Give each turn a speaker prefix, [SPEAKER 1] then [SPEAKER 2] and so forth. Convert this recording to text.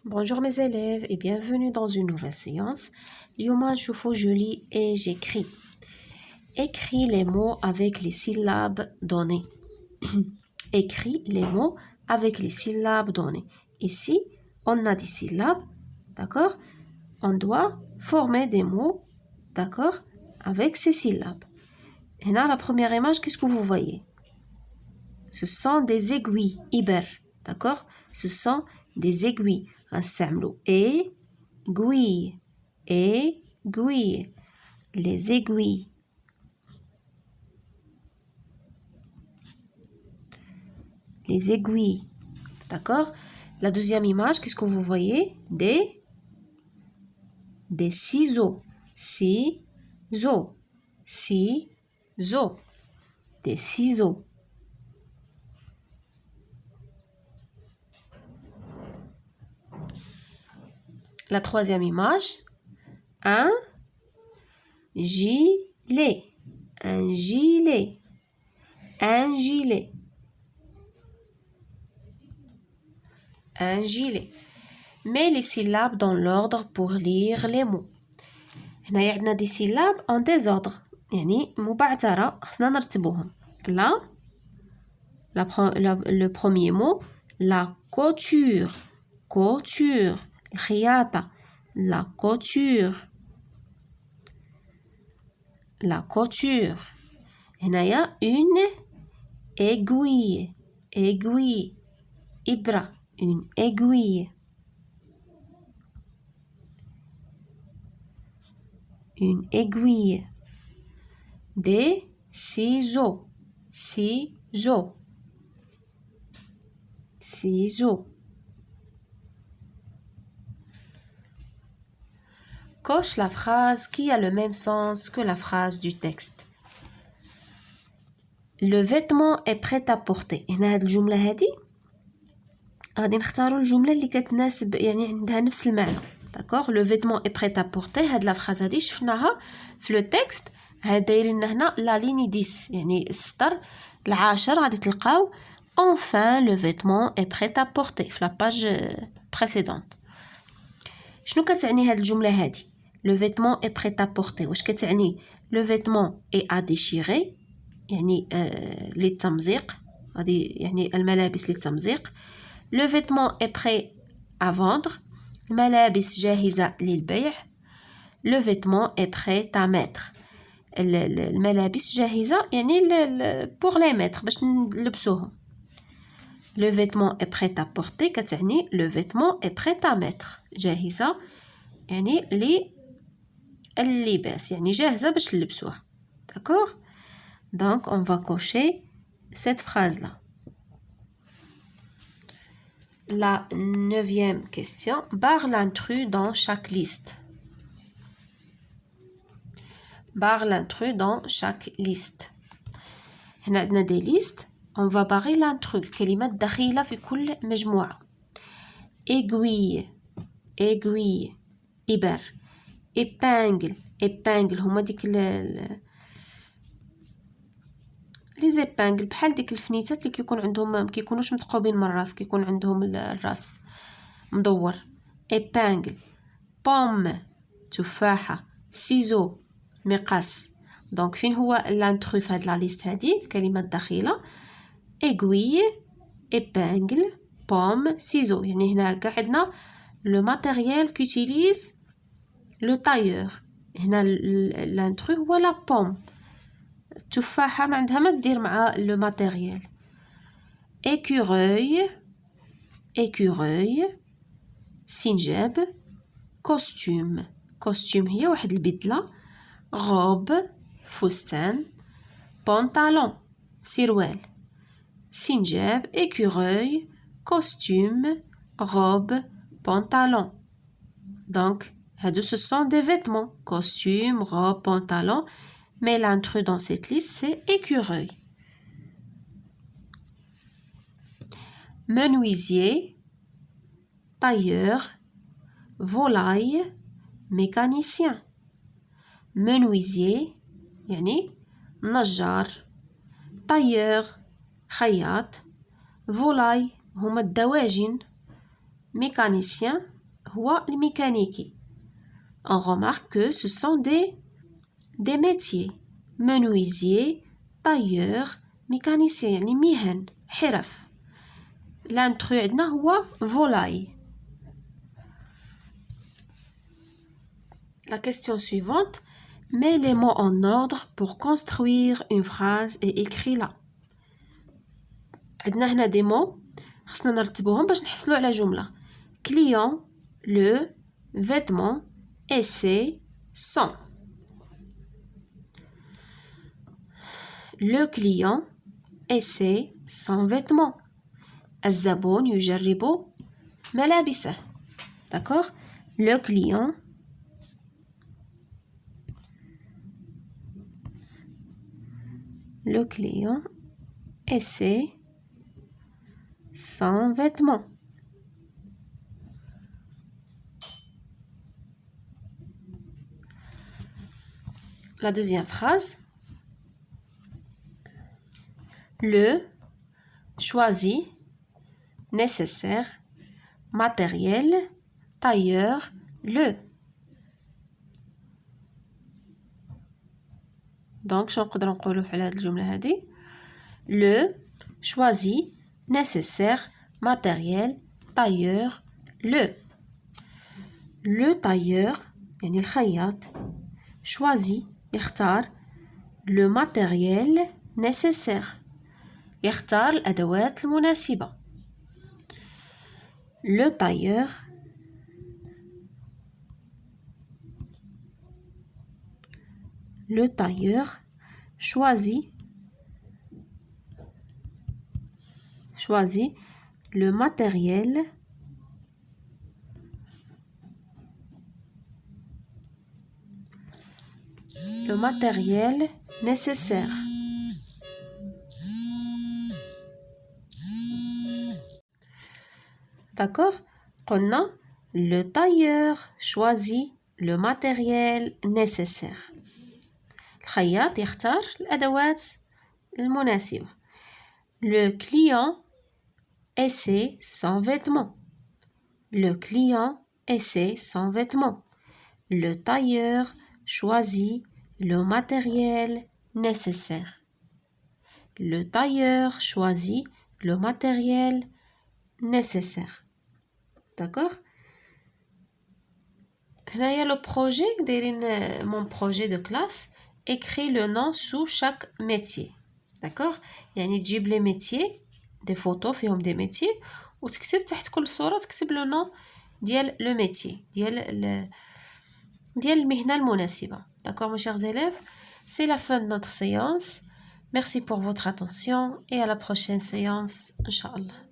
[SPEAKER 1] Bonjour mes élèves et bienvenue dans une nouvelle séance. اليوم نشوفوا je lis et j'écris. Écris les mots avec les syllabes données. Écris les mots avec les syllabes données. Ici, on a des syllabes, d'accord? On doit former des mots, d'accord? Avec ces syllabes. Et là, la première image, qu'est-ce que vous voyez? Ce sont des aiguilles, iber, d'accord? Ce sont des aiguilles. غنستعملوا aiguille, aiguille, les aiguilles. Les aiguilles, d'accord? La deuxième image, qu'est-ce que vous voyez? Des ciseaux, ciseaux, ciseaux, des ciseaux. La troisième image, un gilet, un gilet, un gilet, un gilet. Mets les syllabes dans l'ordre pour lire les mots. هنايا عندنا des syllabes en désordre يعني مبعثرة خصنا نرتبوهم. Là, le premier mot, la couture, couture, الخياطة, la couture, la couture. هنايا une aiguille, aiguille, إبرة, une aiguille. Une aiguille. Des ciseaux, ciseaux, ciseaux. Coche la phrase qui a le même sens que la phrase du texte. Le vêtement est prêt à porter. هنا هاد الجملة هادي غادي نختاروا الجملة اللي كتناسب يعني عندها نفس المعنى. D'accord? Le vêtement est prêt à porter. هاد la phrase هادي شفناها في le texte. هاد دايرين هنا la ligne 10 يعني السطر العاشر غادي تلقاو enfin le vêtement est prêt à porter في la page précédente. شنو كتعني هاد الجملة هادي؟ Le vêtement est prêt à porter. واش كتعني le vêtement est à déchirer يعني للتمزيق غادي يعني الملابس للتمزيق. Le vêtement est prêt à vendre. الملابس جاهزة للبيع. Le vêtement est prêt à mettre. الملابس جاهزة يعني pour les mettre باش نلبسوهم. Le vêtement est prêt à porter كتعني le vêtement est prêt à mettre. جاهزة يعني اللباس يعني جاهزة باش نلبسوها. D'accord? Donc on va cocher cette phrase-là. La 9e question. Barre l'intrus dans chaque liste. Barre l'intrus dans chaque liste. هنا عندنا des listes. On va barrer l'intrus. الكلمات دخيلة في كل مجموعة. Aiguille, aiguille, إبر. Épingle, épingle هما ديك لي زيبانغل بحال ديك الفنيتات اللي كيكون عندهم ما كيكونوش متقوبين من الراس كيكون عندهم الراس مدور. épingle. pomme تفاحة. ciseaux مقص. دونك فين هو لانترو في هاد لا ليست هادي الكلمه الدخيله؟ aiguille, épingle, pomme, ciseaux. يعني هنا كاع عندنا لو ماتيريال كيوتيليز لو تايور. هنا لانترو هو لا بوم. التفاحة ما عندها ما تدير مع لو ماتيريال. écureuil, écureuil, سنجاب. costume, costume هي واحد البدلة. robe, فستان. pantalon, سروال. سنجاب, écureuil, costume, robe, pantalon. Donc, ce sont des vêtements. Costume, robe, pantalon. Mais l'intrus dans cette liste, c'est écureuil. Menuisier, tailleur, volaille, mécanicien. Menuisier, يعني نجار. tailleur, خياط. volaille هما الدواجن. mécanicien هو الميكانيكي. On remarque que ce sont des métiers. Menuisier, tailleur, mécanicien يعني مهن حرف. l'intrus عندنا هو volaille. La question suivante. Mets les mots en ordre pour construire une phrase et écris-la. عندنا هنا des mots خصنا نرتبوهم باش نحصلوا على جملة. Client, le, vêtement, essaie, sans. Le client essaie son vêtement. الزبون يجرب ملابسه. D'accord? Le client essaie son vêtement. La deuxième phrase. Le, choisit, nécessaire, matériel, tailleur, le. Donc شنو نقدروا نقولوا على هذه الجملة هذه؟ Le, choisit, nécessaire, matériel, tailleur, le. Le tailleur يعني الخياط choisit يختار le matériel nécessaire يختار الأدوات المناسبة. Le tailleur choisit le matériel nécessaire. D'accord? قلنا le tailleur choisit le matériel nécessaire. الخياط يختار الأدوات المناسبة. Le client essaie son vêtement. Le client essaie son vêtement. Le tailleur choisit le matériel nécessaire. Le tailleur choisit le matériel nécessaire. D'accord? هنايا le projet دايرين mon projet de classe. Écris le nom sous chaque métier. D'accord? يعني تجيب les métiers des photos فيهم des métiers وتكتب تحت كل صورة تكتب le nom ديال le métier ديال المهنة المناسبة. D'accord mes chers élèves? C'est la fin de notre séance. Merci pour votre attention et à la prochaine séance, Inch'Allah.